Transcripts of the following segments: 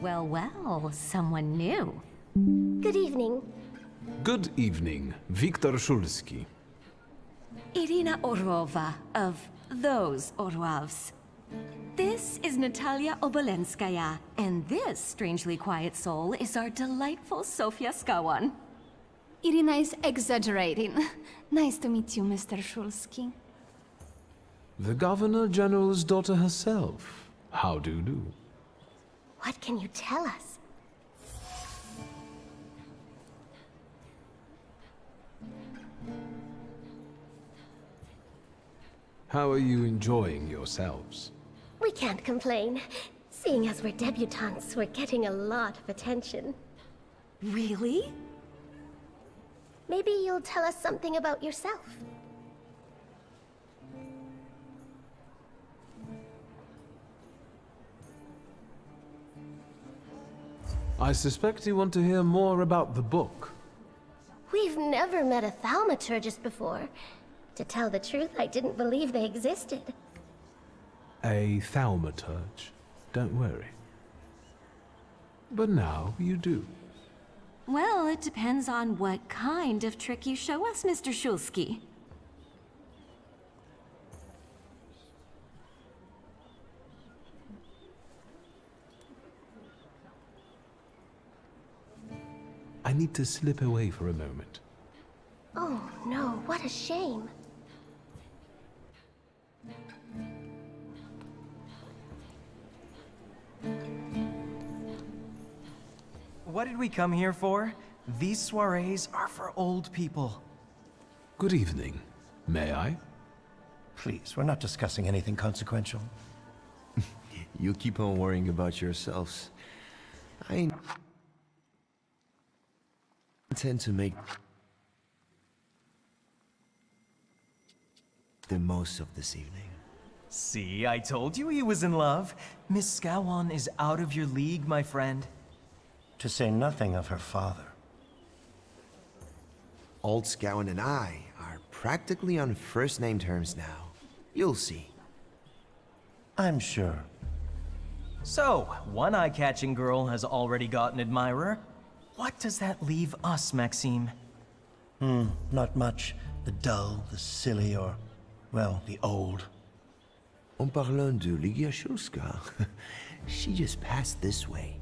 Well, well, someone new. Good evening. Good evening, Viktor Shulski. Irina Orlova of those Orlovs. This is Natalia Obolenskaya, and this strangely quiet soul is our delightful Sofia Skawan. Irina is exaggerating. Nice to meet you, Mr. Shulski. The Governor General's daughter herself. How do you do? What can you tell us? How are you enjoying yourselves? We can't complain. Seeing as we're debutantes, we're getting a lot of attention. Really? Maybe you'll tell us something about yourself. I suspect you want to hear more about the book. We've never met a thaumaturgist before. To tell the truth, I didn't believe they existed. A thaumaturge. Don't worry. But now you do. Well, it depends on what kind of trick you show us, Mr. Shulski. I need to slip away for a moment. Oh no, what a shame. What did we come here for? These soirees are for old people. Good evening. May I? Please, we're not discussing anything consequential. You keep on worrying about yourselves. I intend to make the most of this evening. See, I told you he was in love. Miss Skawan is out of your league, my friend. To say nothing of her father. Old Scowen and I are practically on first-name terms now. You'll see. I'm sure. So, one eye-catching girl has already got an admirer. What does that leave us, Maxime? Not much. The dull, the silly, or, well, the old. En parlant de Ligia Shulska, she just passed this way.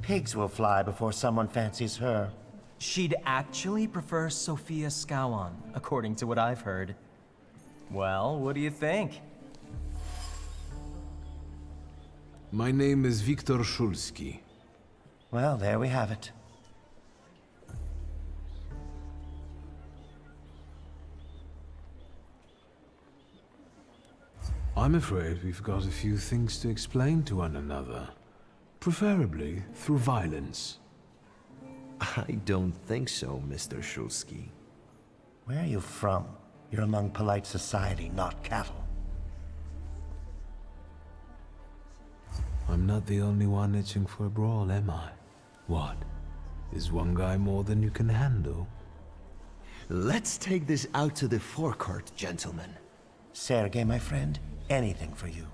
Pigs will fly before someone fancies her. She'd actually prefer Sofia Skawan, according to what I've heard. Well, what do you think? My name is Viktor Shulski. Well, there we have it. I'm afraid we've got a few things to explain to one another. Preferably through violence. I don't think so, Mr. Shulski. Where are you from? You're among polite society, not cattle. I'm not the only one itching for a brawl, am I? What? Is one guy more than you can handle? Let's take this out to the forecourt, gentlemen. Sergei, my friend, anything for you.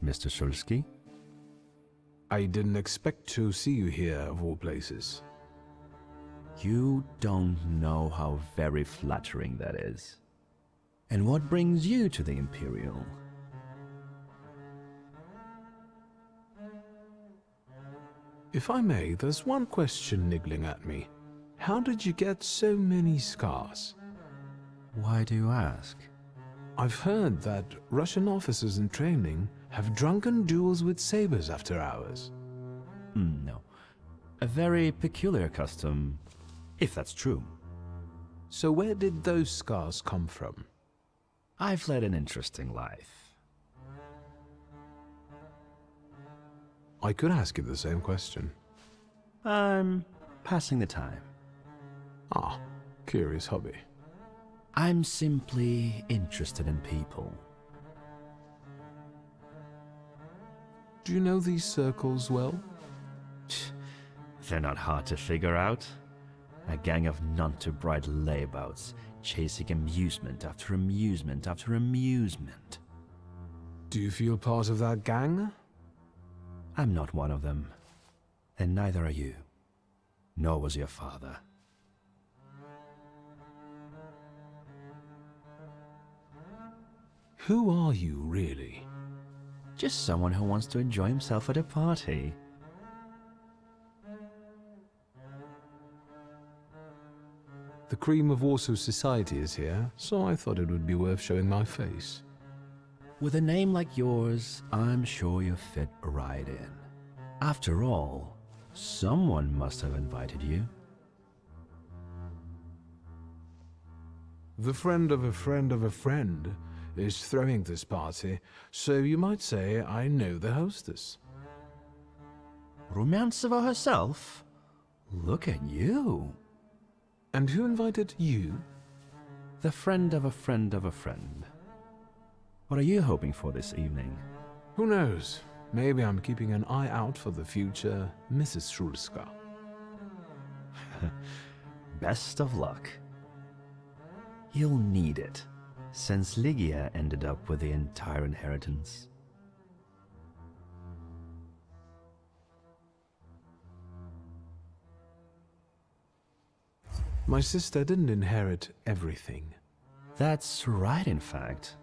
Mr. Shulsky? I didn't expect to see you here, of all places. You don't know how very flattering that is. And what brings you to the Imperial? If I may, there's one question niggling at me. How did you get so many scars? Why do you ask? I've heard that Russian officers in training have drunken duels with sabers after hours. No. A very peculiar custom, if that's true. So where did those scars come from? I've led an interesting life. I could ask you the same question. I'm passing the time. Ah, curious hobby. I'm simply interested in people. Do you know these circles well? They're not hard to figure out. A gang of none-too-bright layabouts, chasing amusement after amusement after amusement. Do you feel part of that gang? I'm not one of them. And neither are you. Nor was your father. Who are you, really? Just someone who wants to enjoy himself at a party. The cream of Warsaw society is here, so I thought it would be worth showing my face. With a name like yours, I'm sure you fit right in. After all, someone must have invited you. The friend of a friend of a friend is throwing this party, so you might say I know the hostess. Rumyantseva herself? Look at you. And who invited you? The friend of a friend of a friend. What are you hoping for this evening? Who knows? Maybe I'm keeping an eye out for the future Mrs. Shulska. Best of luck. You'll need it, since Lygia ended up with the entire inheritance. My sister didn't inherit everything. That's right, in fact.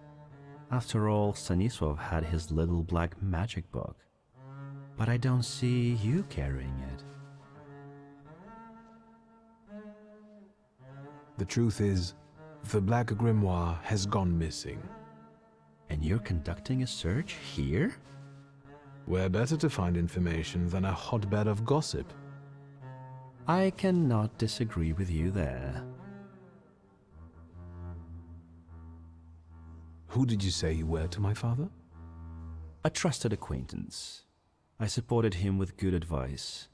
After all, Stanisław had his little black magic book. But I don't see you carrying it. The truth is, the Black Grimoire has gone missing. And you're conducting a search here? Where better to find information than a hotbed of gossip? I cannot disagree with you there. Who did you say you were to my father? A trusted acquaintance. I supported him with good advice.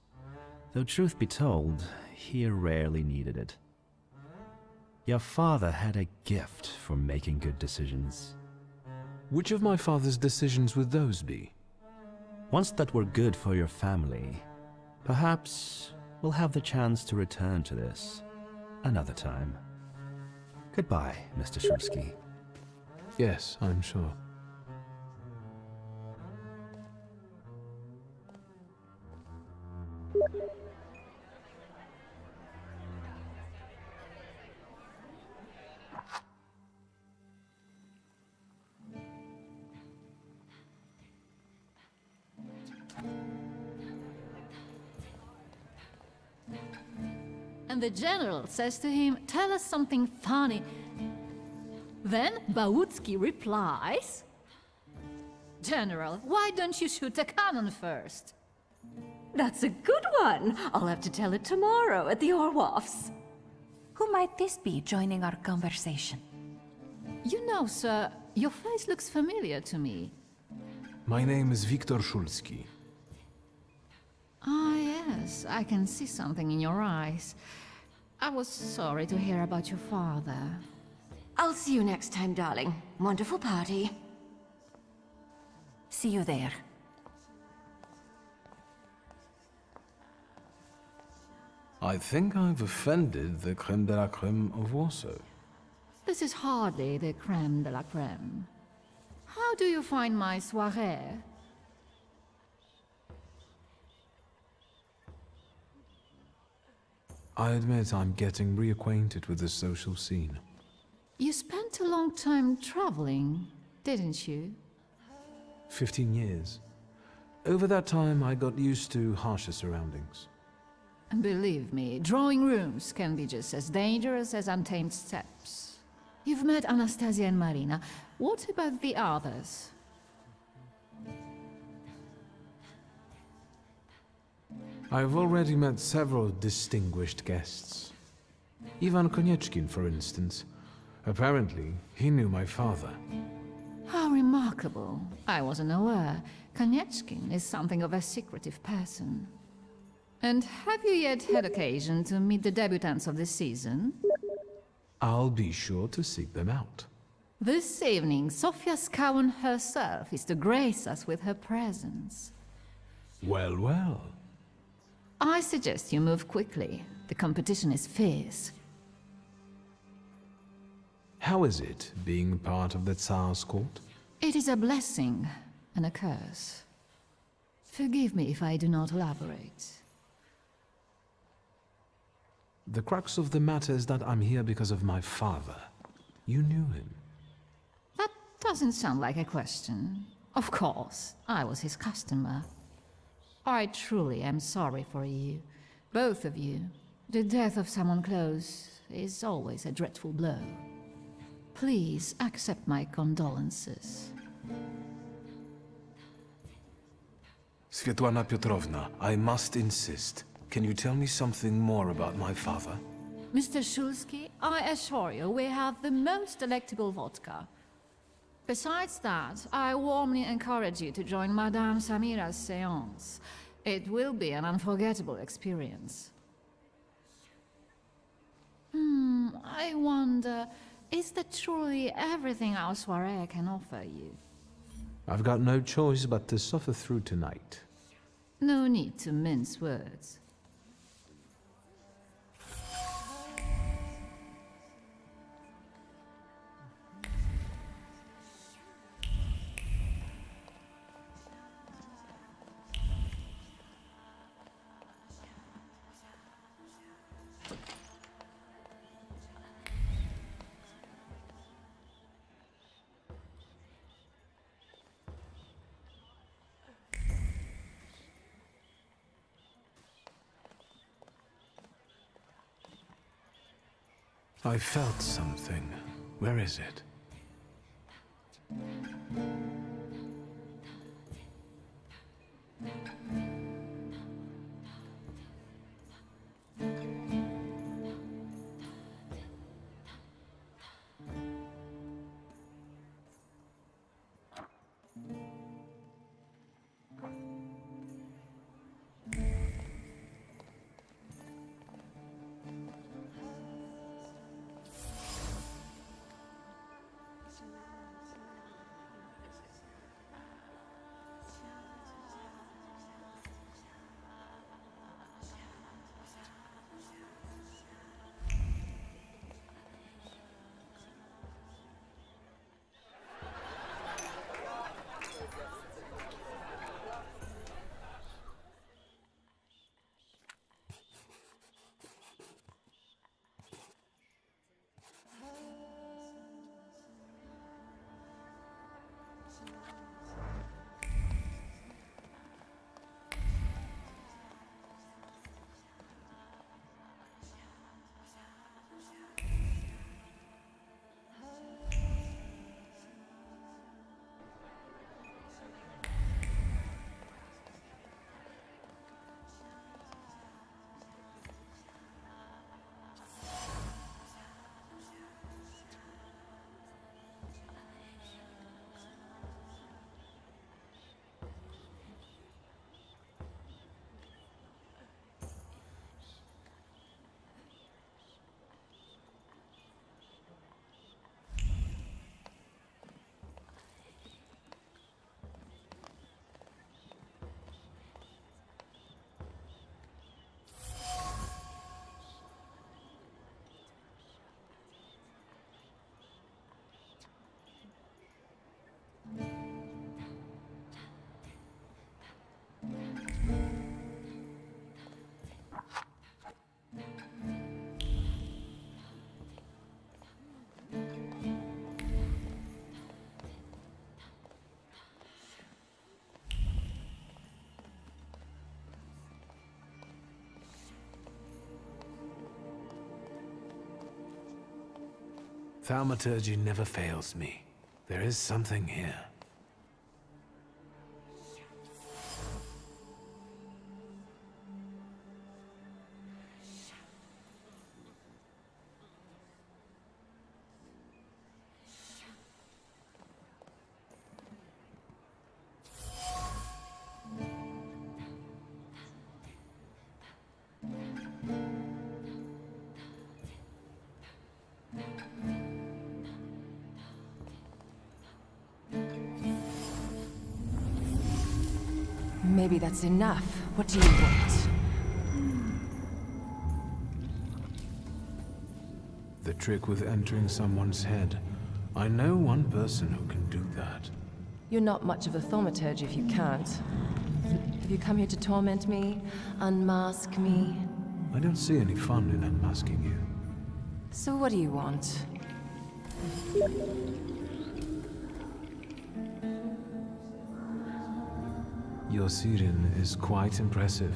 Though truth be told, he rarely needed it. Your father had a gift for making good decisions. Which of my father's decisions would those be? Ones that were good for your family. Perhaps we'll have the chance to return to this another time. Goodbye, Mr. Szulski. Yes, I'm sure. And the general says to him, "Tell us something funny." Then Bałucki replies, "General, why don't you shoot a cannon first?" That's a good one. I'll have to tell it tomorrow at the Orloffs. Who might this be joining our conversation? You know, sir, your face looks familiar to me. My name is Wiktor Szulski. Ah, yes, I can see something in your eyes. I was sorry to hear about your father. I'll see you next time, darling. Wonderful party. See you there. I think I've offended the creme de la creme of Warsaw. This is hardly the creme de la creme. How do you find my soirée? I admit I'm getting reacquainted with the social scene. You spent a long time traveling, didn't you? 15 years. Over that time, I got used to harsher surroundings. And believe me, drawing rooms can be just as dangerous as untamed steppes. You've met Anastasia and Marina. What about the others? I've already met several distinguished guests. Ivan Konieczkin, for instance. Apparently, he knew my father. How remarkable. I wasn't aware. Konieczkin is something of a secretive person. And have you yet had occasion to meet the debutants of the season? I'll be sure to seek them out. This evening, Sofia Skaun herself is to grace us with her presence. Well, well. I suggest you move quickly. The competition is fierce. How is it, being part of the Tsar's court? It is a blessing and a curse. Forgive me if I do not elaborate. The crux of the matter is that I'm here because of my father. You knew him. That doesn't sound like a question. Of course, I was his customer. I truly am sorry for you, both of you. The death of someone close is always a dreadful blow. Please accept my condolences. Svetlana Petrovna, I must insist. Can you tell me something more about my father? Mr. Szulski, I assure you we have the most delectable vodka. Besides that, I warmly encourage you to join Madame Samira's séance. It will be an unforgettable experience. I wonder, is that truly everything our soirée can offer you? I've got no choice but to suffer through tonight. No need to mince words. I felt something. Where is it? Thaumaturgy never fails me. There is something here. Maybe that's enough. What do you want? The trick with entering someone's head. I know one person who can do that. You're not much of a thaumaturge if you can't. Have you come here to torment me? Unmask me? I don't see any fun in unmasking you. So what do you want? Your Siren is quite impressive.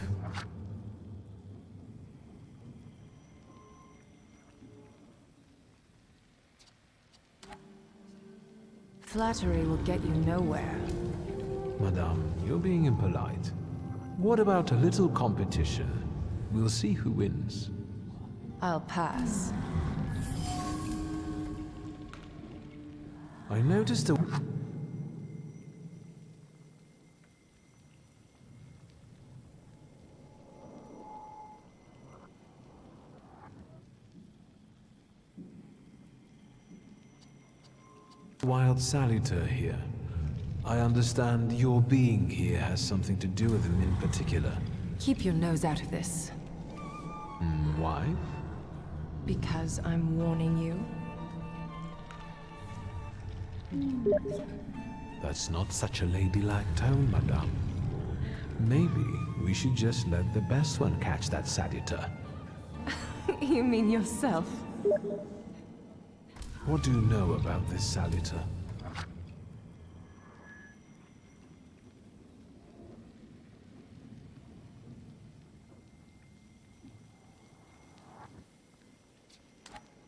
Flattery will get you nowhere. Madame, you're being impolite. What about a little competition? We'll see who wins. I'll pass. I noticed a... wild saluter here. I understand your being here has something to do with him in particular. Keep your nose out of this. Why? Because I'm warning you. That's not such a ladylike tone, madame. Maybe we should just let the best one catch that saluter. You mean yourself? What do you know about this saluter?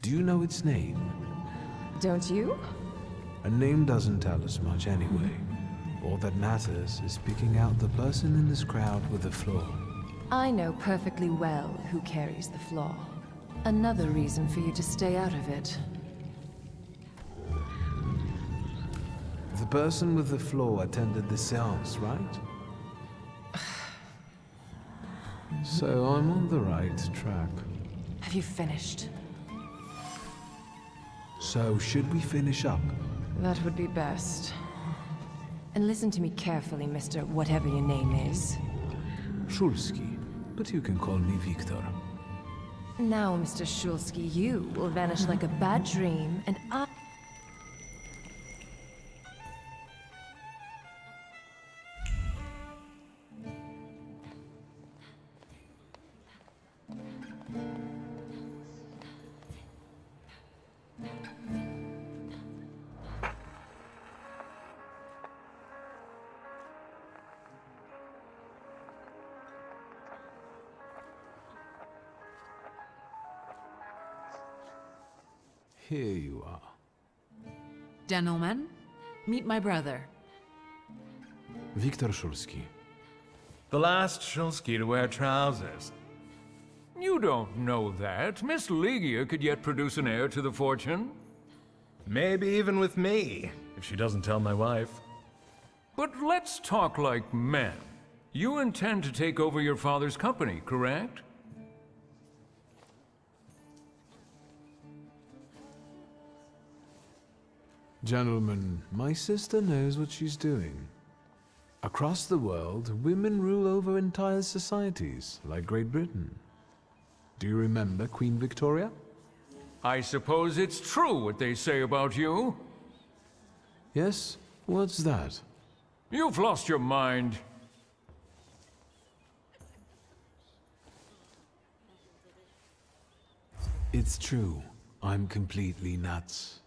Do you know its name? Don't you? A name doesn't tell us much anyway. All that matters is picking out the person in this crowd with the flaw. I know perfectly well who carries the flaw. Another reason for you to stay out of it. The person with the flaw attended the seance, right? So I'm on the right track. Have you finished? So should we finish up? That would be best. And listen to me carefully, Mr. Whatever your name is. Shulsky, but you can call me Victor. Now, Mr. Shulsky, you will vanish like a bad dream, and I... Here you are. Gentlemen, meet my brother. Viktor Shulsky. The last Shulsky to wear trousers. You don't know that. Miss Ligia could yet produce an heir to the fortune. Maybe even with me, if she doesn't tell my wife. But let's talk like men. You intend to take over your father's company, correct? Gentlemen, my sister knows what she's doing. Across the world, women rule over entire societies, like Great Britain. Do you remember Queen Victoria? I suppose it's true what they say about you. Yes? What's that? You've lost your mind. It's true. I'm completely nuts.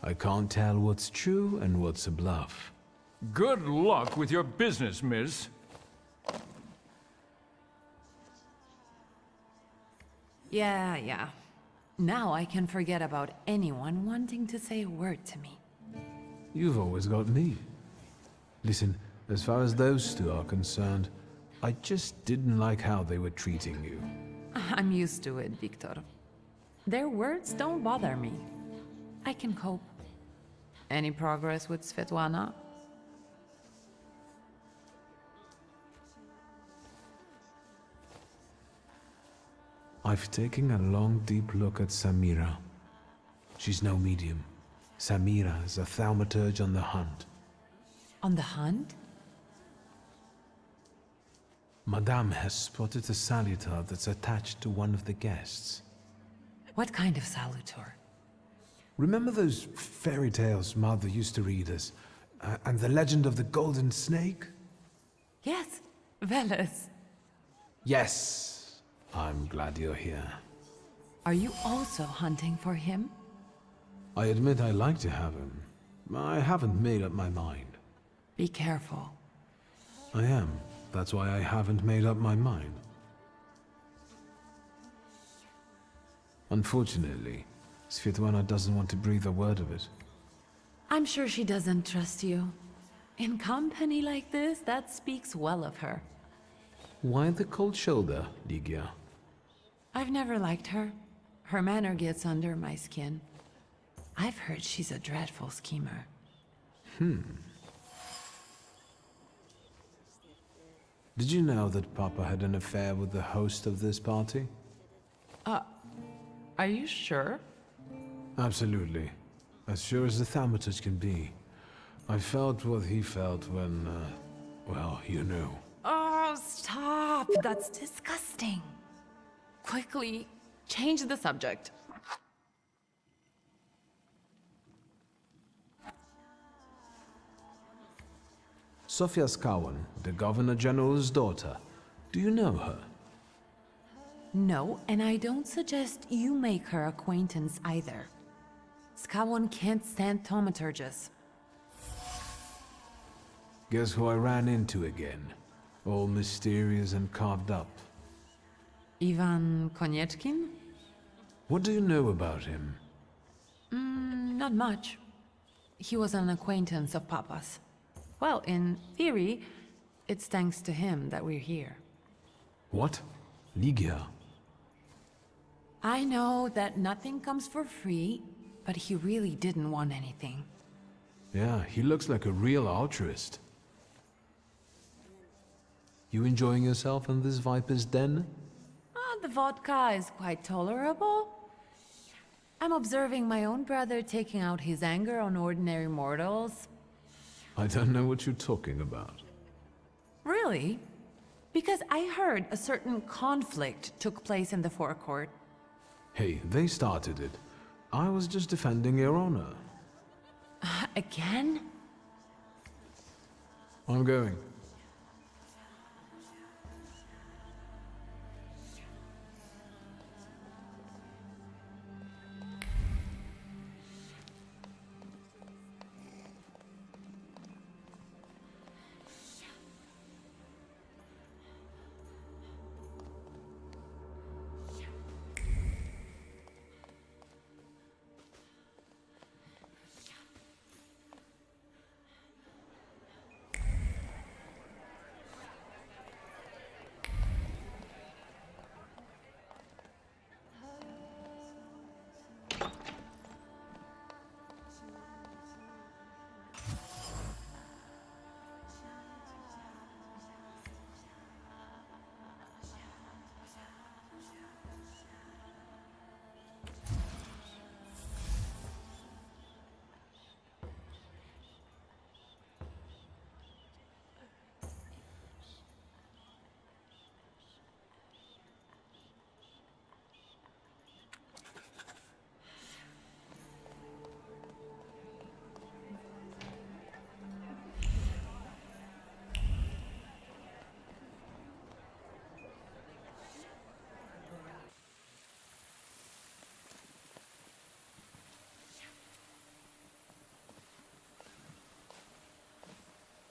I can't tell what's true and what's a bluff. Good luck with your business, miss. Yeah. Now I can forget about anyone wanting to say a word to me. You've always got me. Listen, as far as those two are concerned, I just didn't like how they were treating you. I'm used to it, Victor. Their words don't bother me. I can cope. Any progress with Svetlana? I've taken a long, deep look at Samira. She's no medium. Samira is a thaumaturge on the hunt. On the hunt? Madame has spotted a salutar that's attached to one of the guests. What kind of salutor? Remember those fairy tales Mother used to read us? And the legend of the golden snake? Yes, Veles. Yes. I'm glad you're here. Are you also hunting for him? I admit I like to have him. I haven't made up my mind. Be careful. I am. That's why I haven't made up my mind. Unfortunately, Svetlana doesn't want to breathe a word of it. I'm sure she doesn't trust you. In company like this, that speaks well of her. Why the cold shoulder, Ligia? I've never liked her. Her manner gets under my skin. I've heard she's a dreadful schemer. Did you know that Papa had an affair with the host of this party? Are you sure? Absolutely. As sure as the thaumaturge can be. I felt what he felt when, well, you know. Oh, stop! That's disgusting. Quickly, change the subject. Sofia Skawan, the Governor General's daughter. Do you know her? No, and I don't suggest you make her acquaintance either. Skawon can't stand thaumaturges. Guess who I ran into again? All mysterious and carved up. Ivan Konieczkin? What do you know about him? Not much. He was an acquaintance of Papa's. Well, in theory, it's thanks to him that we're here. What? Ligia? I know that nothing comes for free, but he really didn't want anything. Yeah, he looks like a real altruist. You enjoying yourself in this Viper's den? The vodka is quite tolerable. I'm observing my own brother taking out his anger on ordinary mortals. I don't know what you're talking about. Really? Because I heard a certain conflict took place in the forecourt. Hey, they started it. I was just defending your honor. Again? I'm going.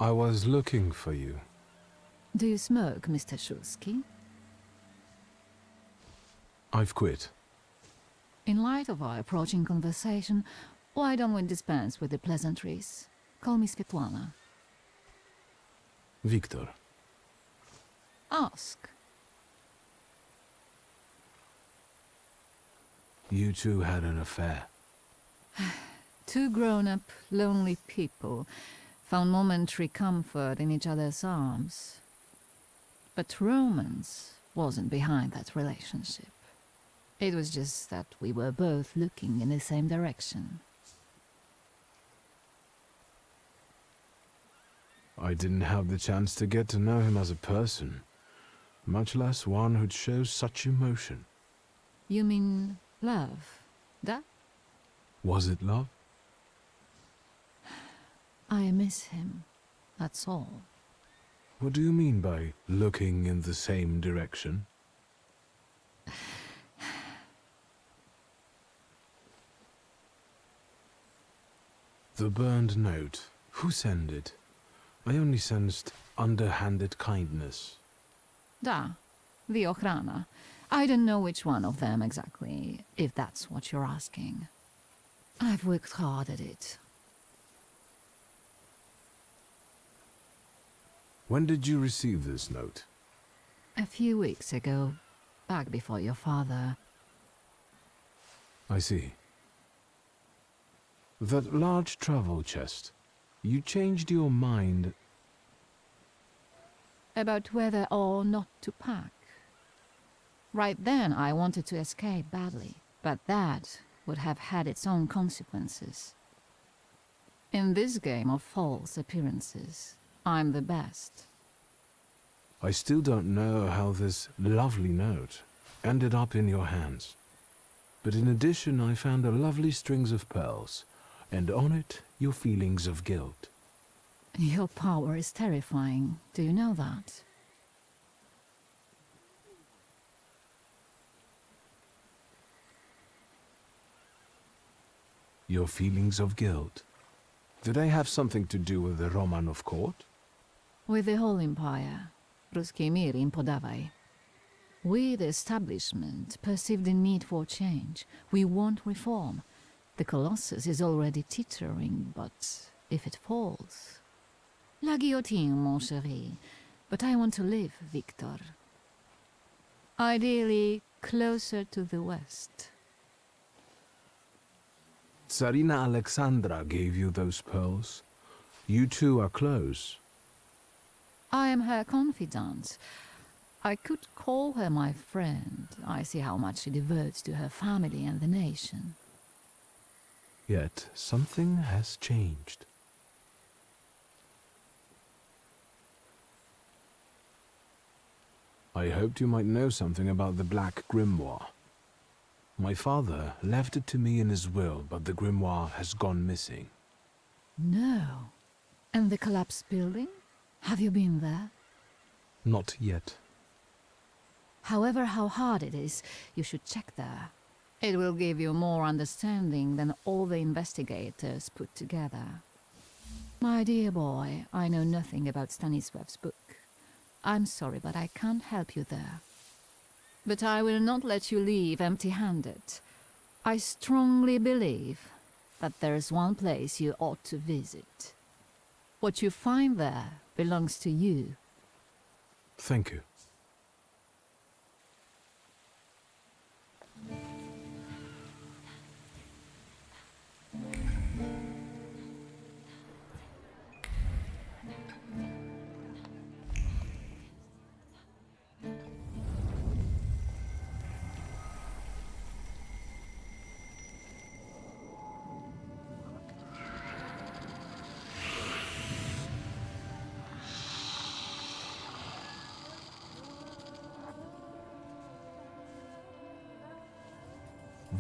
I was looking for you. Do you smoke, Mr. Shulsky? I've quit. In light of our approaching conversation, why don't we dispense with the pleasantries? Call me Svetlana. Victor. Ask. You two had an affair. Two grown-up, lonely people found momentary comfort in each other's arms. But romance wasn't behind that relationship. It was just that we were both looking in the same direction. I didn't have the chance to get to know him as a person, much less one who'd show such emotion. You mean love? That? Was it love? I miss him, that's all. What do you mean by looking in the same direction? The burned note. Who sent it? I only sensed underhanded kindness. Da, the Ochrana. I don't know which one of them exactly, if that's what you're asking. I've worked hard at it. When did you receive this note? A few weeks ago, back before your father. I see. That large travel chest. You changed your mind. About whether or not to pack. Right then, I wanted to escape badly, but that would have had its own consequences. In this game of false appearances, I'm the best. I still don't know how this lovely note ended up in your hands. But in addition, I found a lovely strings of pearls, and on it, your feelings of guilt. Your power is terrifying. Do you know that? Your feelings of guilt. Did they have something to do with the Romanov court? With the whole empire. Ruski mir im podawaj. We, the establishment, perceive the need for change. We want reform. The Colossus is already teetering, but if it falls... La guillotine, mon chéri. But I want to live, Victor. Ideally, closer to the west. Tsarina Alexandra gave you those pearls. You two are close. I am her confidant. I could call her my friend. I see how much she devotes to her family and the nation. Yet something has changed. I hoped you might know something about the Black Grimoire. My father left it to me in his will, but the grimoire has gone missing. No. And the collapsed building? Have you been there? Not yet. However, how hard it is, you should check there. It will give you more understanding than all the investigators put together. My dear boy, I know nothing about Stanisław's book. I'm sorry, but I can't help you there. But I will not let you leave empty-handed. I strongly believe that there's one place you ought to visit. What you find there belongs to you. Thank you.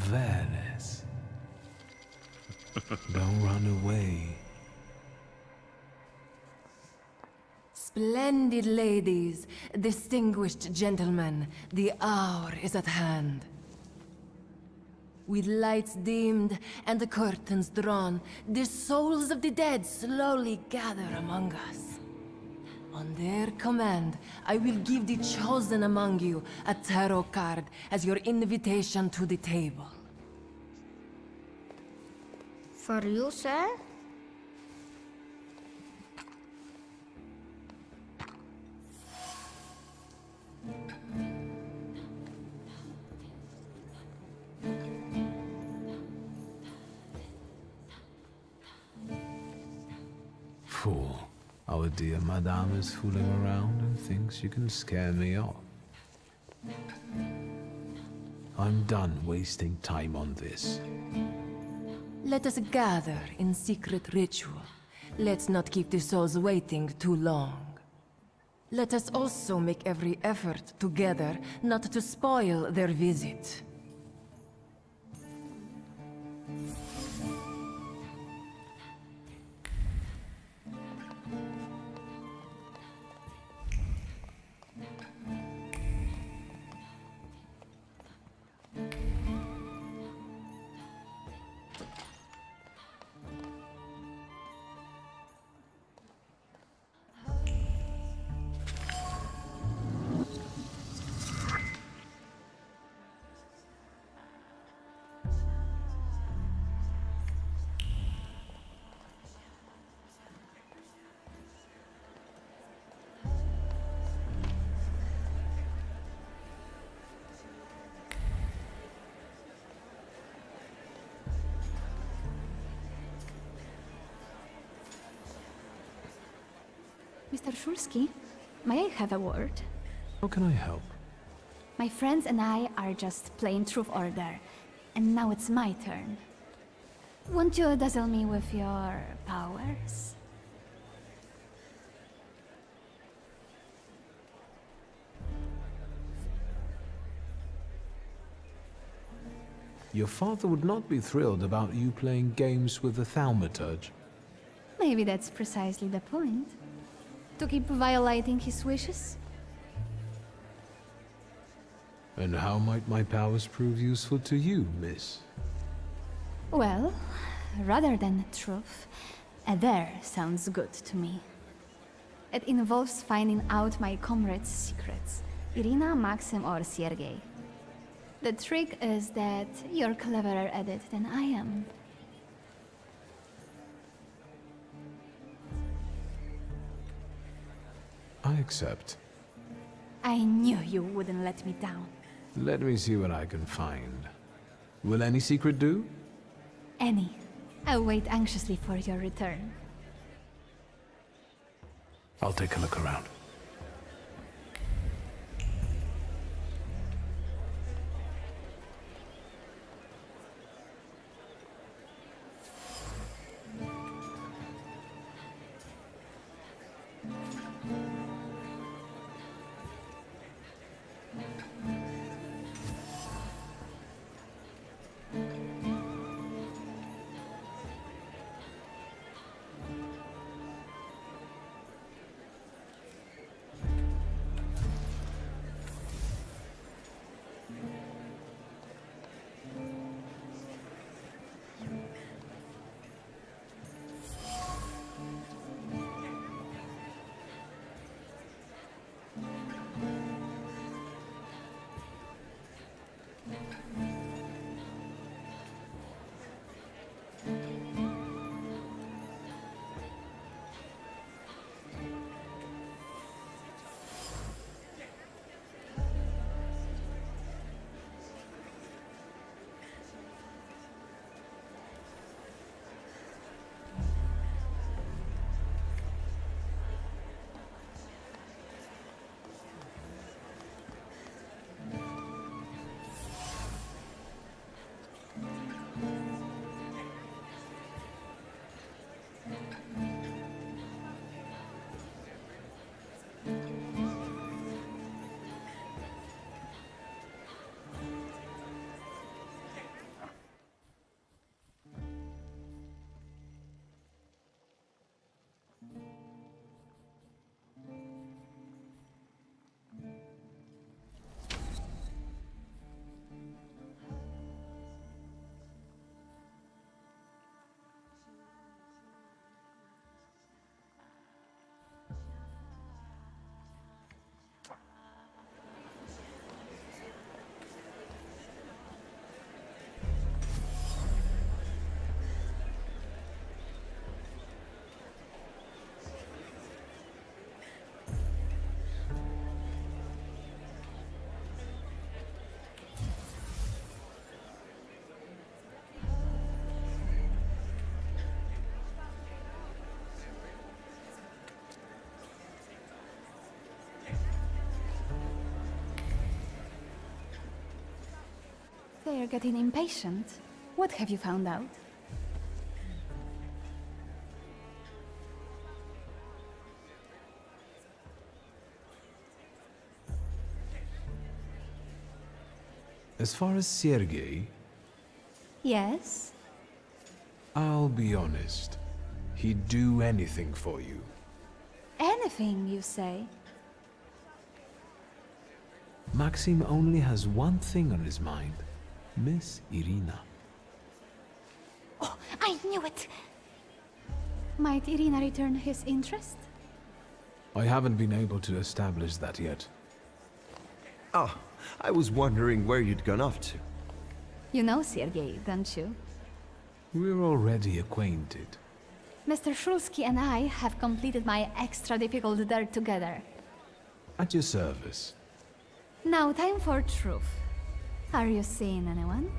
Veles. Don't run away. Splendid ladies, distinguished gentlemen, the hour is at hand. With lights dimmed and the curtains drawn, the souls of the dead slowly gather among us. On their command, I will give the chosen among you a tarot card as your invitation to the table. For you, sir? Fool. Our dear Madame is fooling around and thinks you can scare me off. I'm done wasting time on this. Let us gather in secret ritual. Let's not keep the souls waiting too long. Let us also make every effort together not to spoil their visit. Mr. Szulski, may I have a word? How can I help? My friends and I are just playing Truth Order, and now it's my turn. Won't you dazzle me with your powers? Your father would not be thrilled about you playing games with the thaumaturge. Maybe that's precisely the point. To keep violating his wishes? And how might my powers prove useful to you, miss? Well, rather than truth, a dare sounds good to me. It involves finding out my comrades' secrets, Irina, Maxim, or Sergei. The trick is that you're cleverer at it than I am. I accept. I knew you wouldn't let me down. Let me see what I can find. Will any secret do? Any. I'll wait anxiously for your return. I'll take a look around. They're getting impatient. What have you found out? As far as Sergei, Yes? I'll be honest. He'd do anything for you. Anything, you say? Maxim only has one thing on his mind. Miss Irina. Oh, I knew it! Might Irina return his interest? I haven't been able to establish that yet. Ah, I was wondering where you'd gone off to. You know Sergei, don't you? We're already acquainted. Mr. Shulsky and I have completed my extra difficult dirt together. At your service. Now, time for truth. Are you seeing anyone?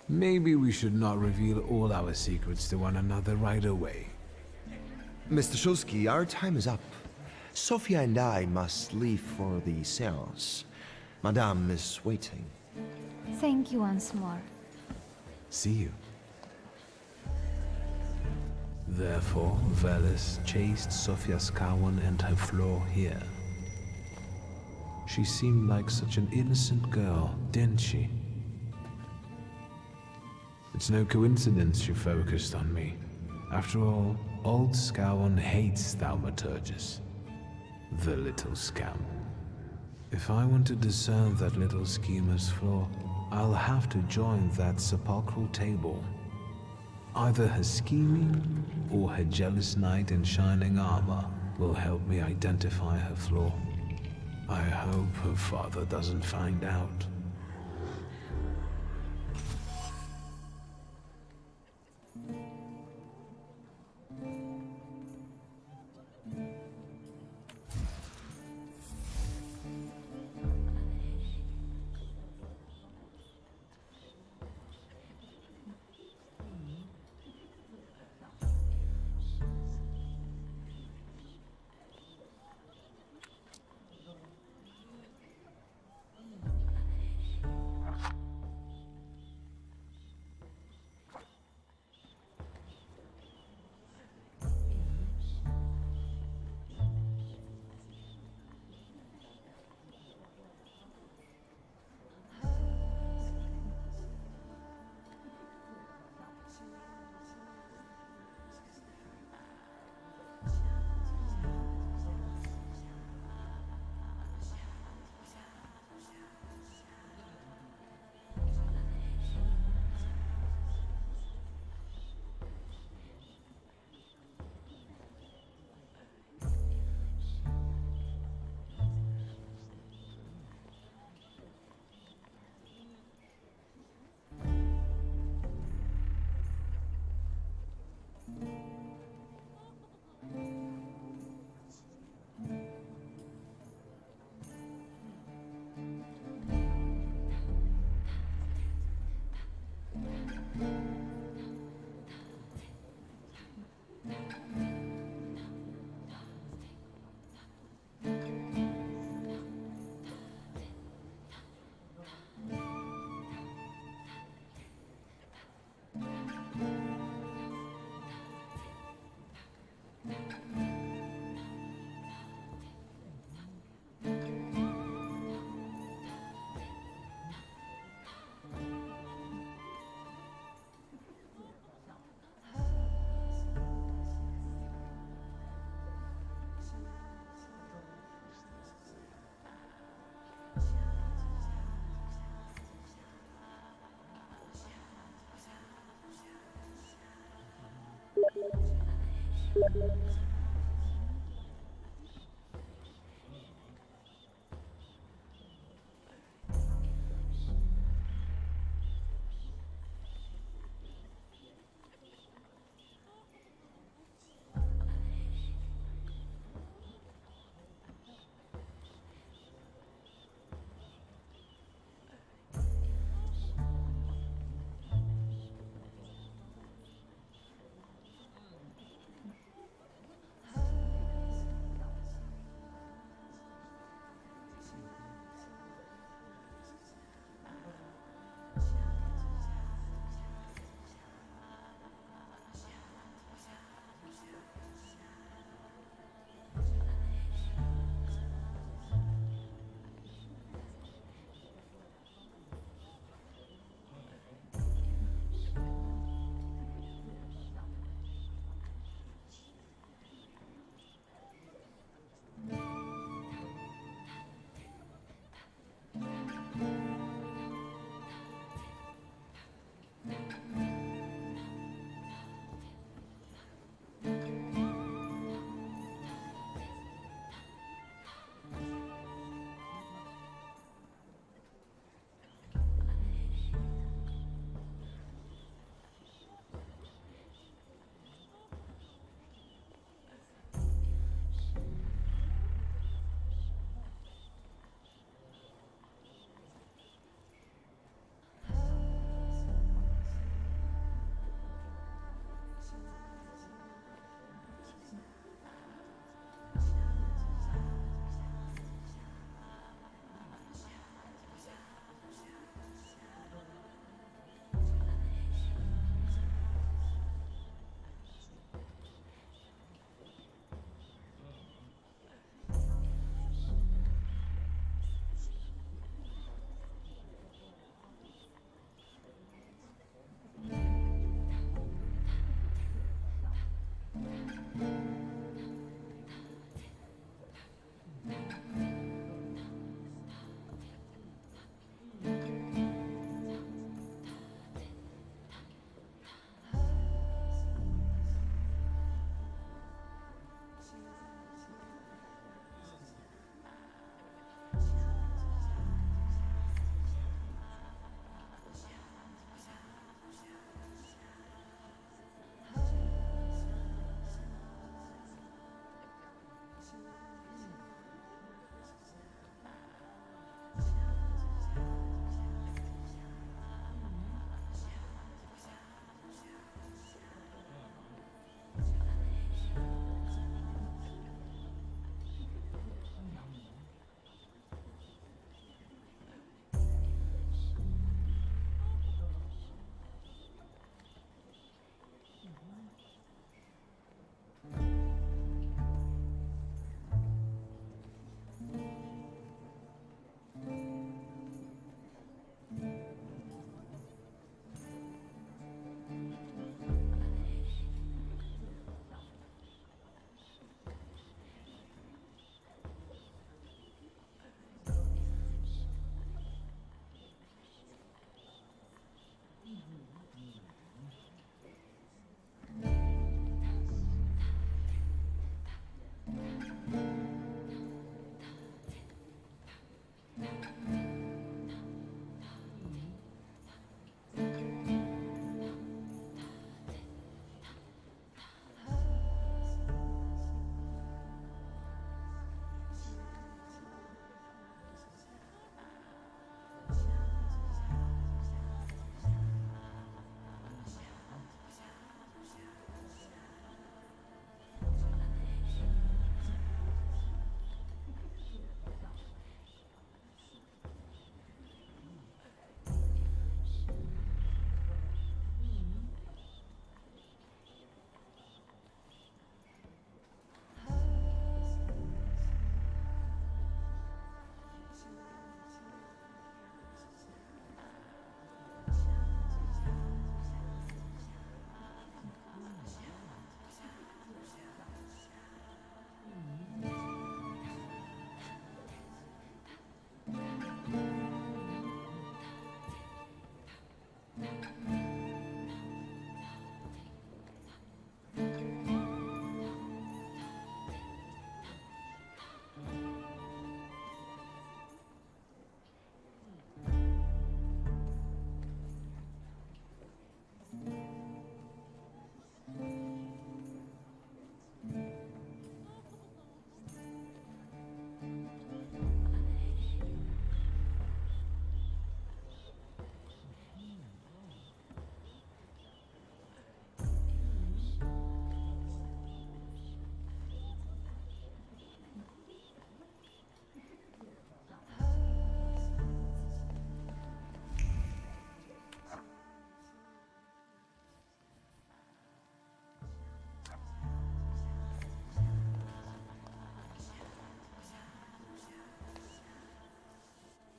Maybe we should not reveal all our secrets to one another right away. Mr. Shulsky, our time is up. Sofia and I must leave for the seance. Madame is waiting. Thank you once more. See you. Therefore, Veles chased Sofia Skawan and her floor here. She seemed like such an innocent girl, didn't she? It's no coincidence she focused on me. After all, old Skawan hates thaumaturgus. The little scam. If I want to discern that little schemer's flaw, I'll have to join that sepulchral table. Either her scheming or her jealous knight in shining armor will help me identify her flaw. I hope her father doesn't find out.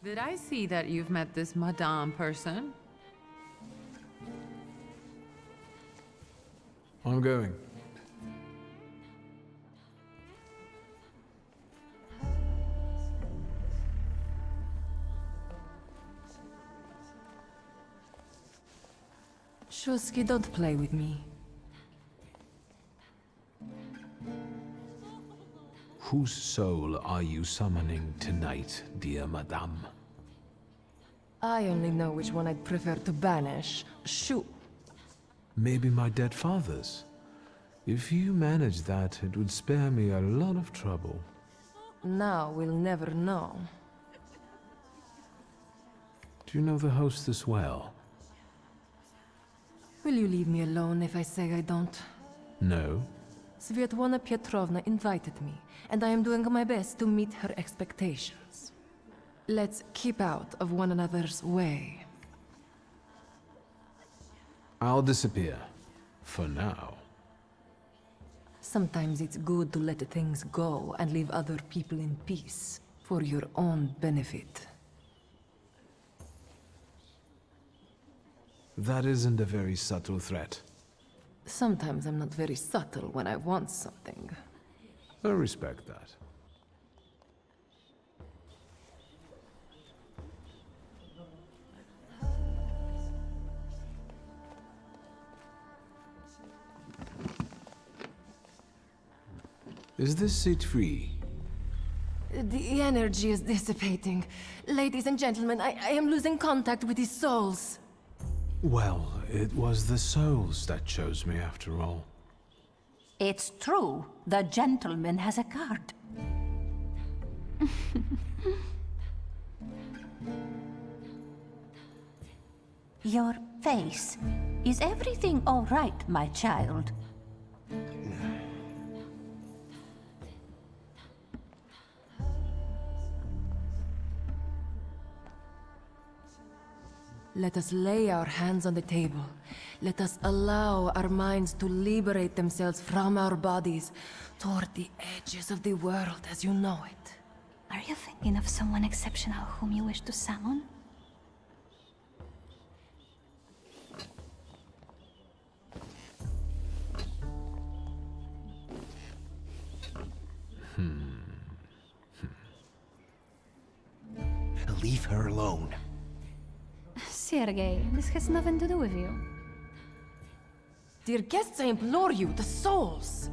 Did I see that you've met this Madame person? I'm going. Shusky, don't play with me. Whose soul are you summoning tonight, dear madame? I only know which one I'd prefer to banish. Shoo! Maybe my dead father's. If you manage that, it would spare me a lot of trouble. Now we'll never know. Do you know the hostess well? Will you leave me alone if I say I don't? No. Svetlana Petrovna invited me, and I am doing my best to meet her expectations. Let's keep out of one another's way. I'll disappear. For now. Sometimes it's good to let things go and leave other people in peace, for your own benefit. That isn't a very subtle threat. Sometimes I'm not very subtle when I want something. I respect that. Is this seat free? The energy is dissipating. Ladies and gentlemen, I am losing contact with these souls. Well, it was the souls that chose me after all. It's true. The gentleman has a card. Your face. Is everything all right, my child? Let us lay our hands on the table. Let us allow our minds to liberate themselves from our bodies toward the edges of the world as you know it. Are you thinking of someone exceptional whom you wish to summon? Leave her alone. Sergei, this has nothing to do with you. Dear guests, I implore you, the souls!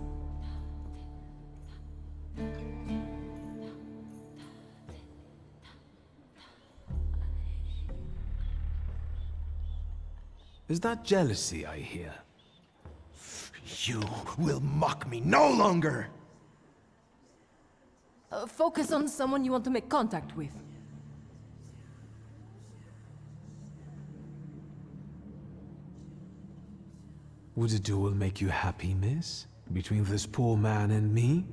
Is that jealousy I hear? You will mock me no longer! Focus on someone you want to make contact with. Would a duel make you happy, miss? Between this poor man and me?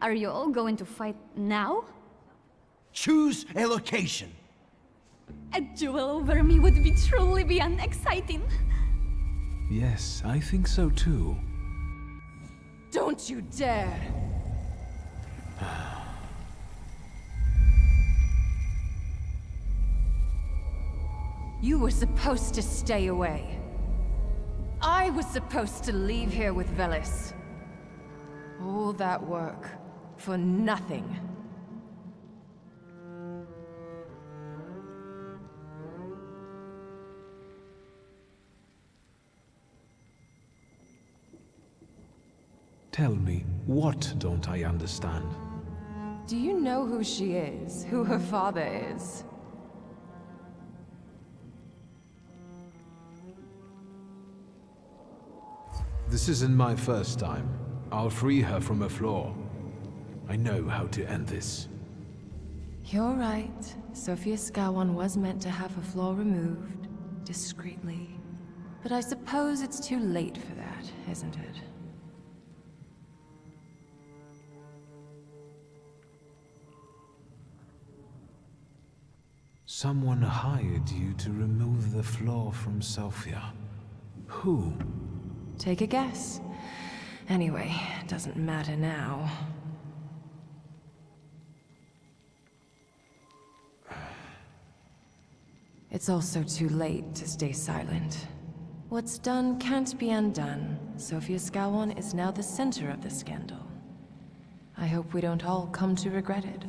Are you all going to fight now? Choose a location. A duel over me would be truly beyond exciting. Yes, I think so too. Don't you dare! You were supposed to stay away. I was supposed to leave here with Velis. All that work for nothing. Tell me, what don't I understand? Do you know who she is? Who her father is? This isn't my first time. I'll free her from her flaw. I know how to end this. You're right. Sofia Skawan was meant to have her flaw removed, discreetly. But I suppose it's too late for that, isn't it? Someone hired you to remove the flaw from Sophia. Who? Take a guess. Anyway, it doesn't matter now. It's also too late to stay silent. What's done can't be undone. Sofia Scalwan is now the center of the scandal. I hope we don't all come to regret it.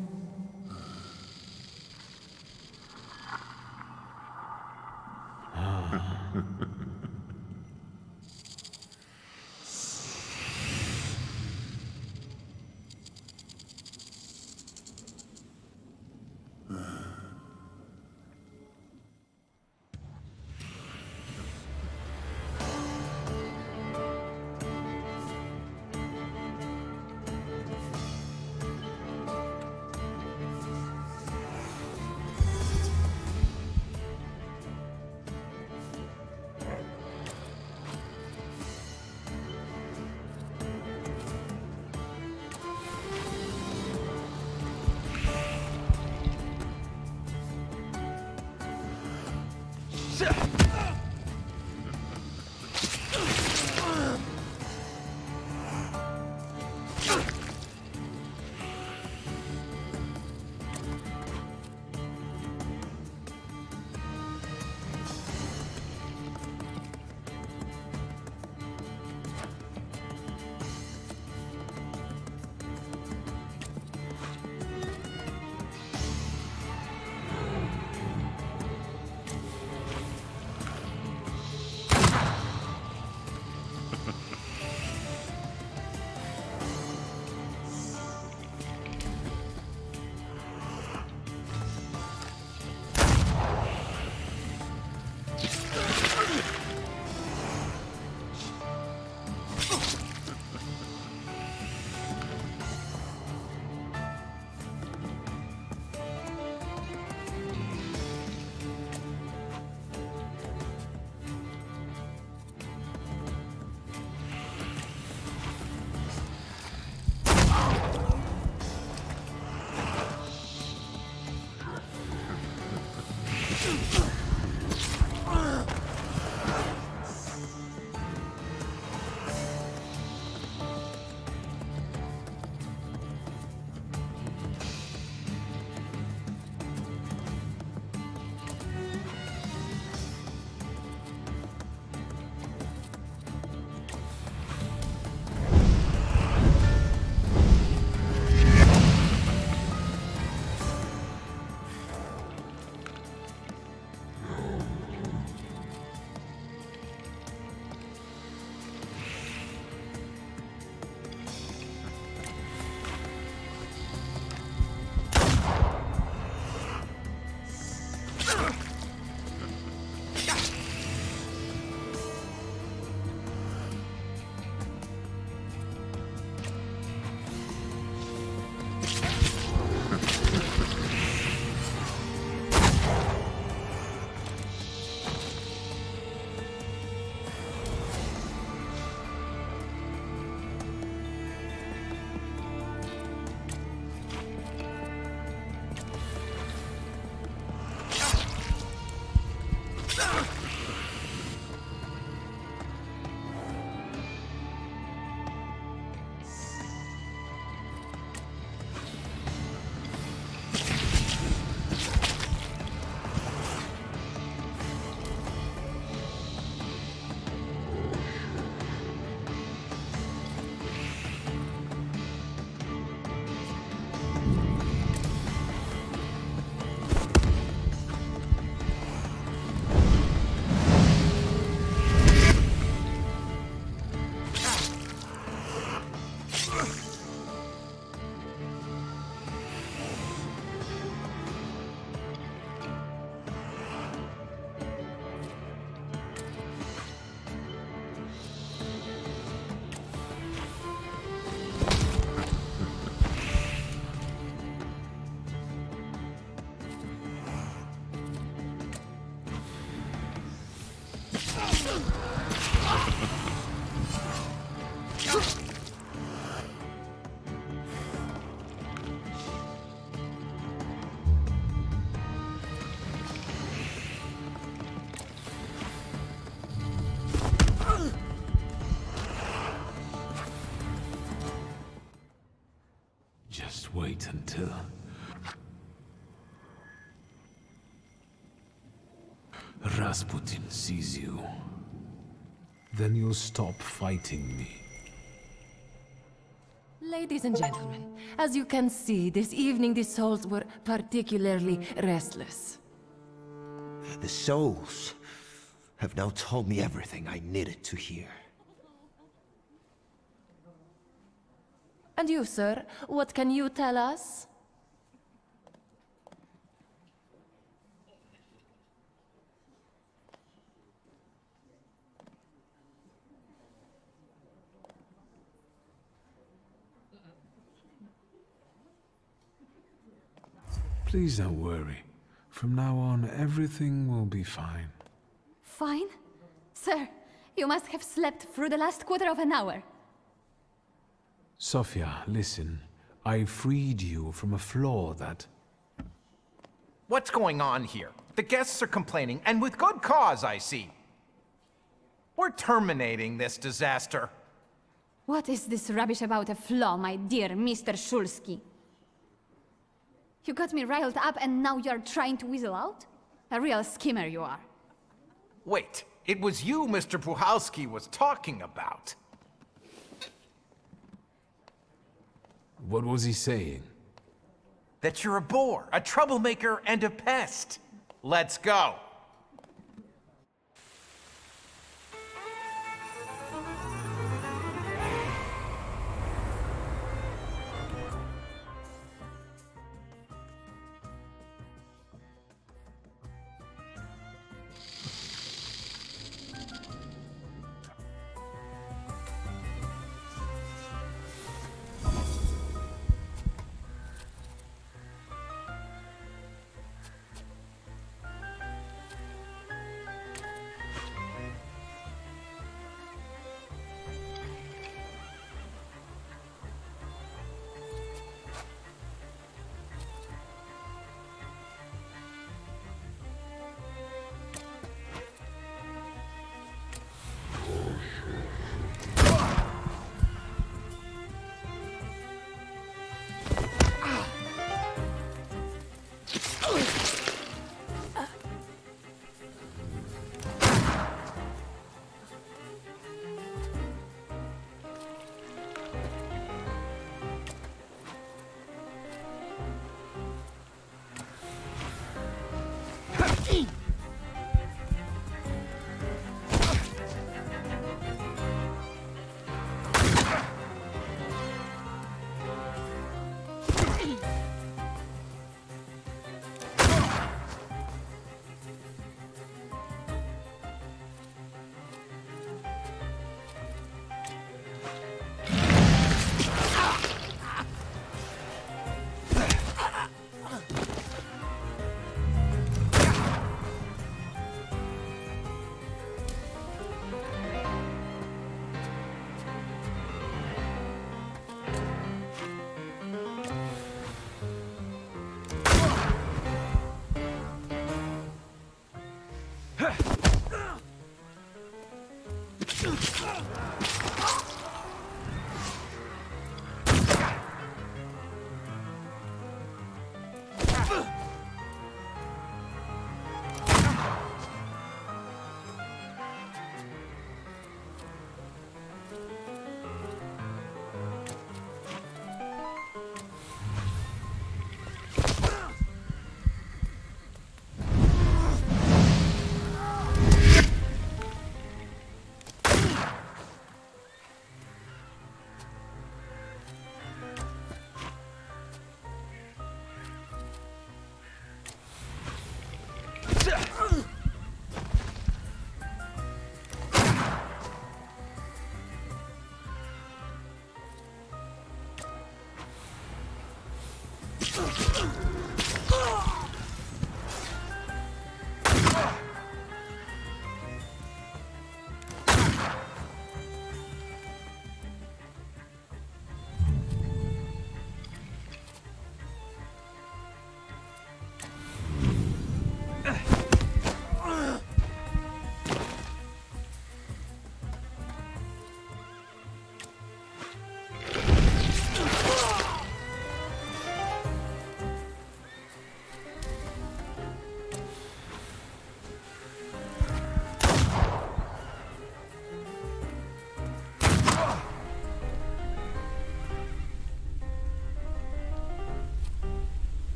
wait until... Rasputin sees you, then you'll stop fighting me. Ladies and gentlemen, as you can see, this evening the souls were particularly restless. The souls have now told me everything I needed to hear. And you, sir, what can you tell us? Please don't worry. From now on, everything will be fine. Fine? Sir, you must have slept through the last quarter of an hour. Sophia, listen. I freed you from a flaw that... What's going on here? The guests are complaining, and with good cause, I see. We're terminating this disaster. What is this rubbish about a flaw, my dear Mr. Shulsky? You got me riled up and now you're trying to weasel out? A real schemer you are. Wait, it was you Mr. Puhalski was talking about. What was he saying? That you're a bore, a troublemaker, and a pest. Let's go.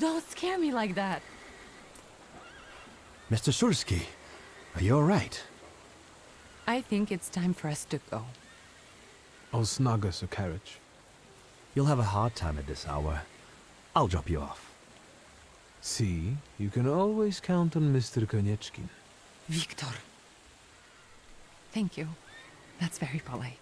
Don't scare me like that. Mr. Szulski, are you all right? I think it's time for us to go. I'll snug us a carriage. You'll have a hard time at this hour. I'll drop you off. See, you can always count on Mr. Konieczkin. Victor. Thank you. That's very polite.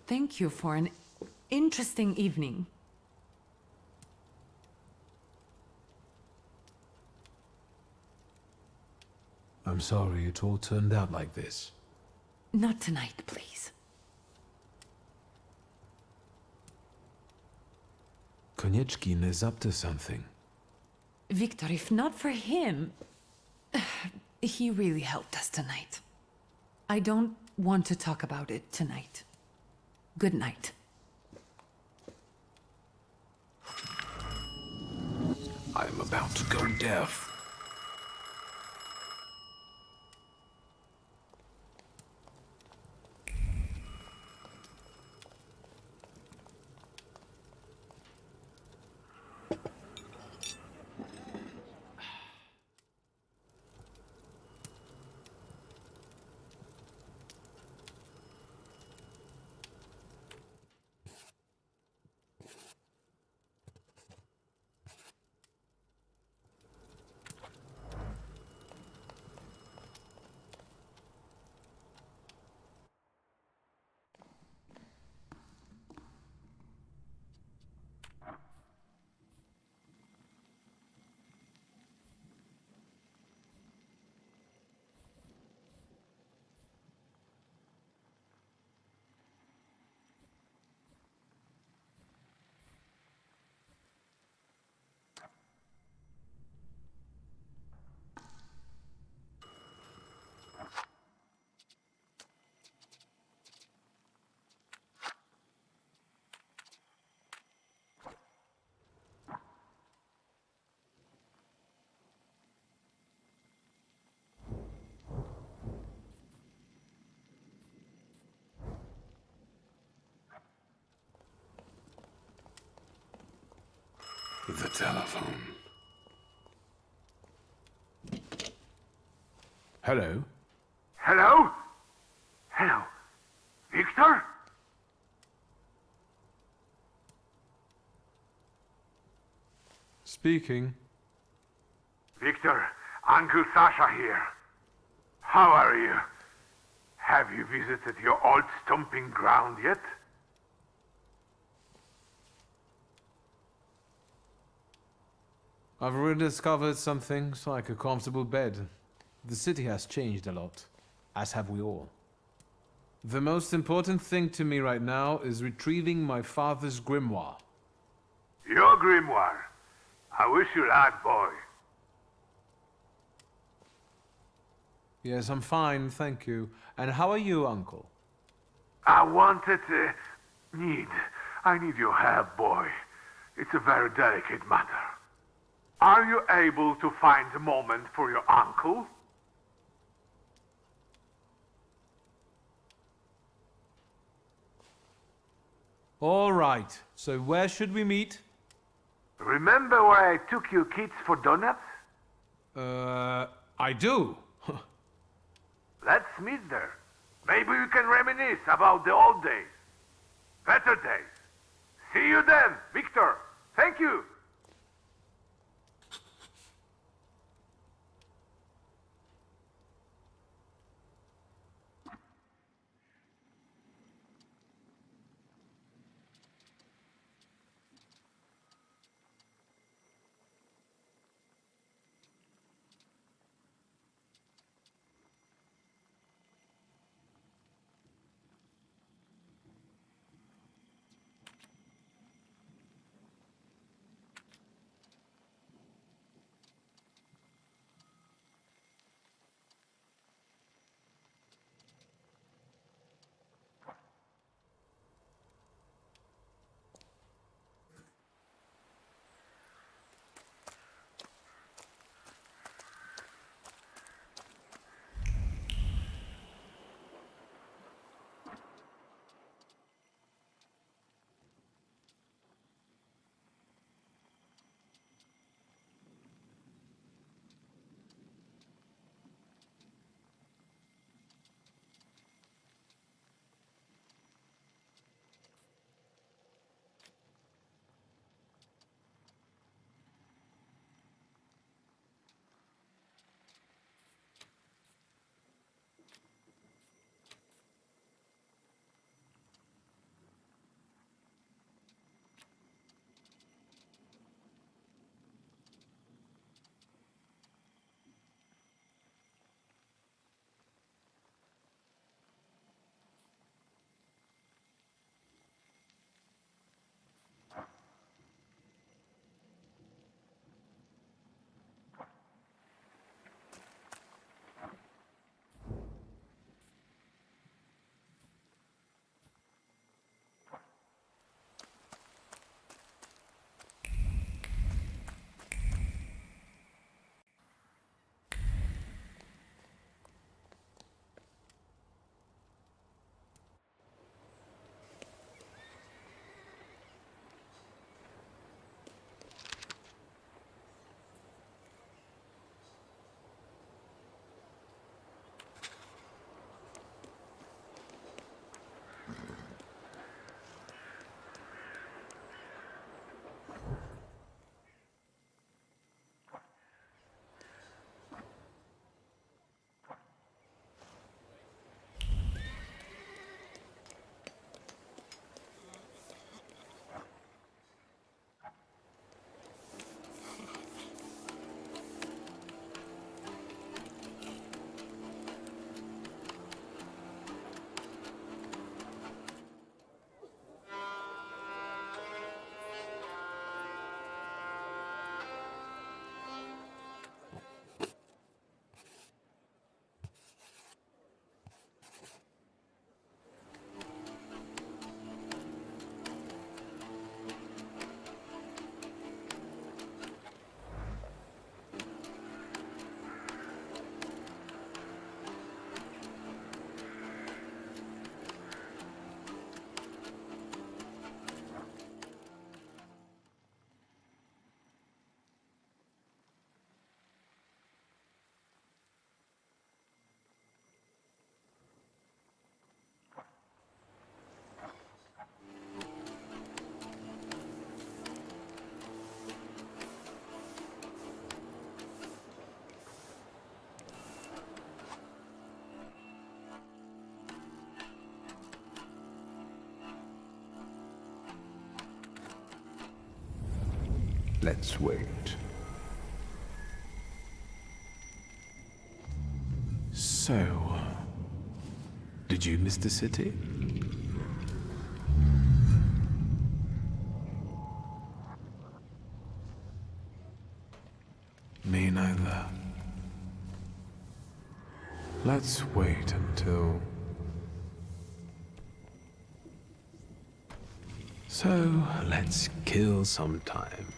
Thank you for an interesting evening. I'm sorry it all turned out like this. Not tonight, please. Konieczkin is up to something. Victor, if not for him, he really helped us tonight. I don't want to talk about it tonight. Good night. I'm about to go deaf. The telephone. Hello? Hello? Hello? Victor? Speaking. Victor, Uncle Sasha here. How are you? Have you visited your old stomping ground yet? I've rediscovered some things like a comfortable bed. The city has changed a lot, as have we all. The most important thing to me right now is retrieving my father's grimoire. Your grimoire. I wish you luck, boy. Yes, I'm fine, thank you. And how are you, Uncle? I wanted to... I need your help, boy. It's a very delicate matter. Are you able to find a moment for your uncle? All right, so where should we meet? Remember where I took you kids for donuts? I do. Let's meet there. Maybe we can reminisce about the old days. Better days. See you then, Victor. Thank you. Let's wait. So, did you miss the city? Me neither. Let's wait until... So, let's kill some time.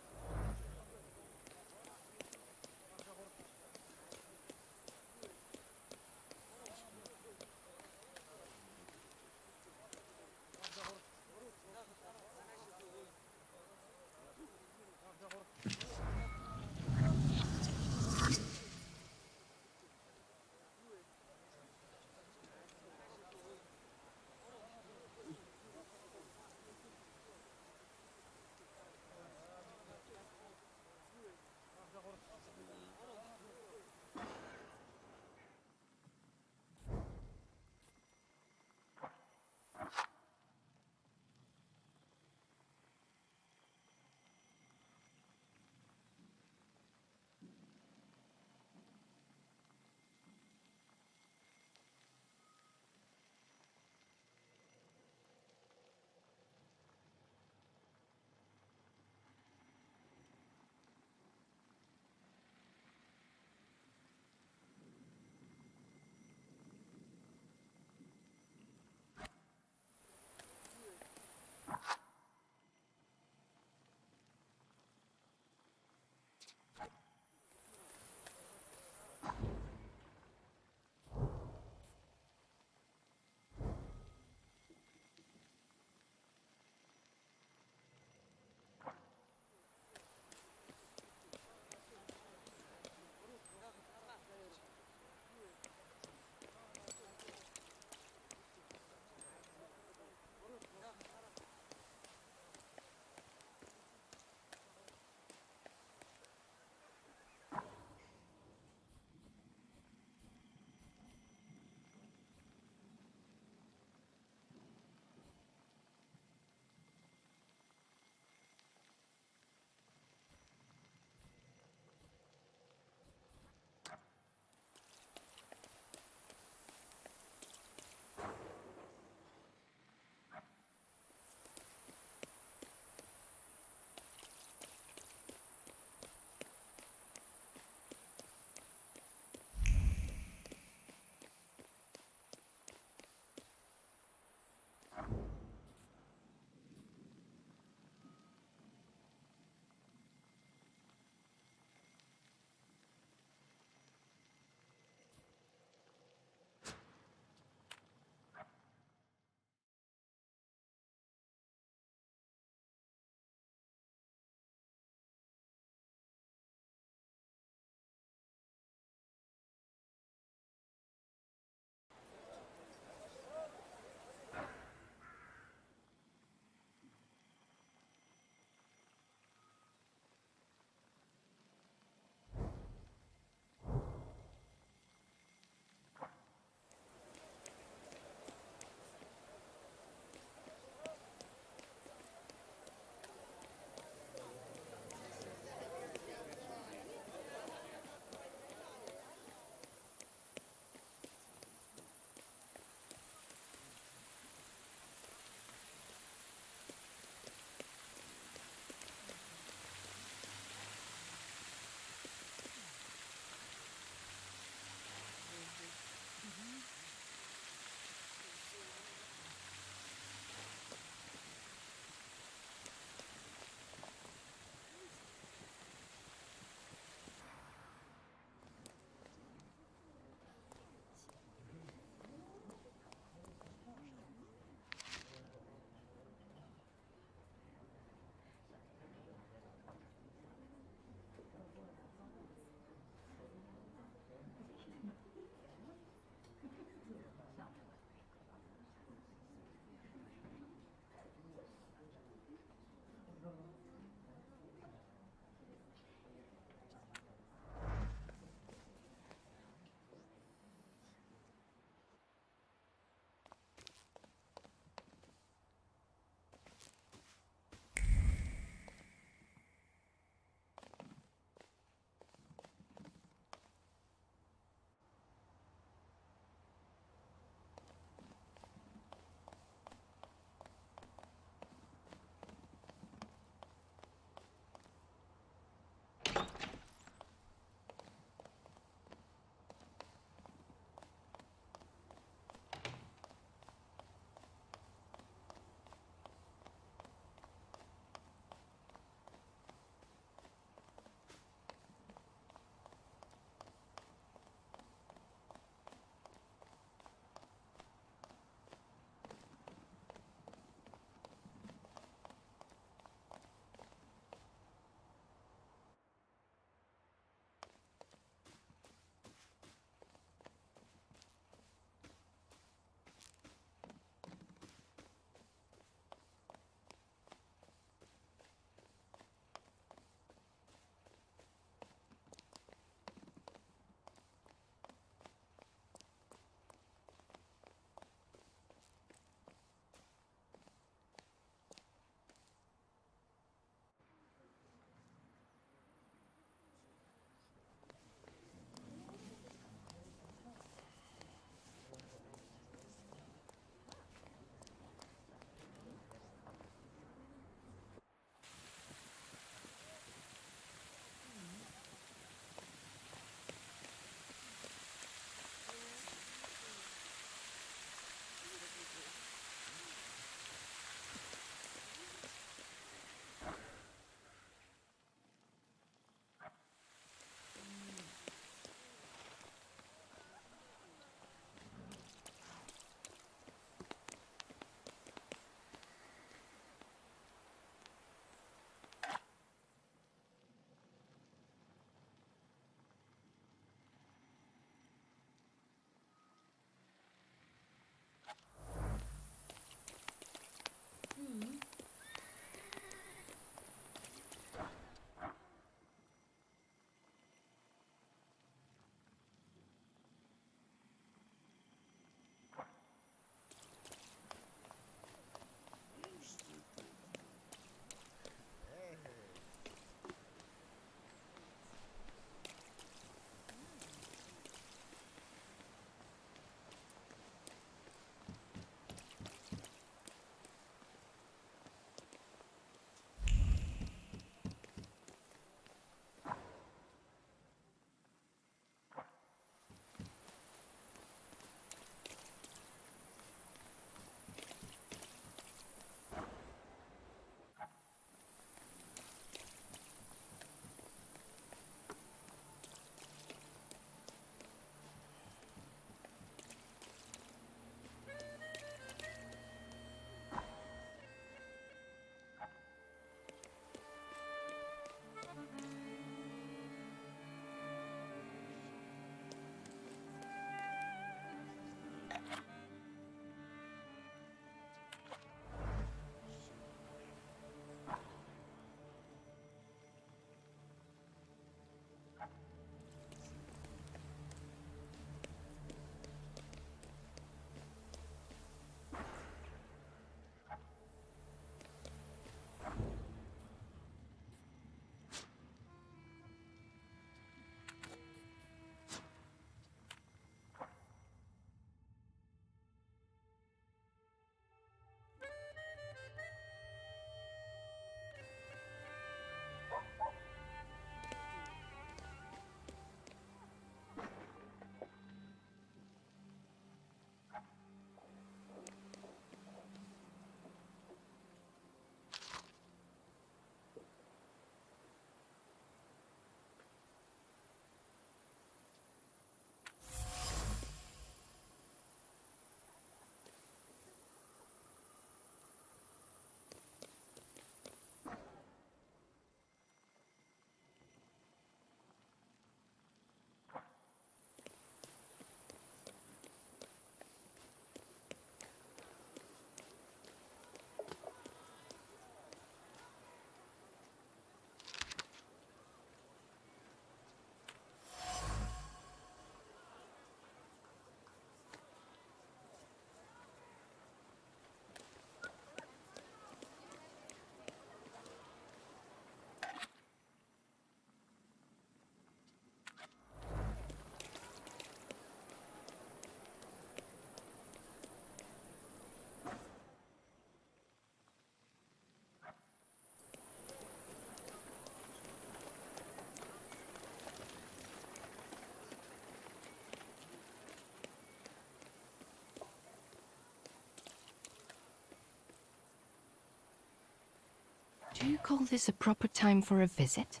call this a proper time for a visit?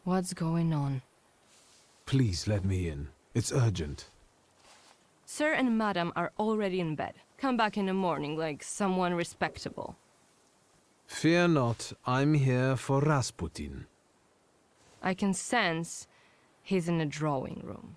What's going on? Please let me in. It's urgent. Sir and Madam are already in bed. Come back in the morning like someone respectable. Fear not, I'm here for Rasputin. I can sense he's in the drawing room.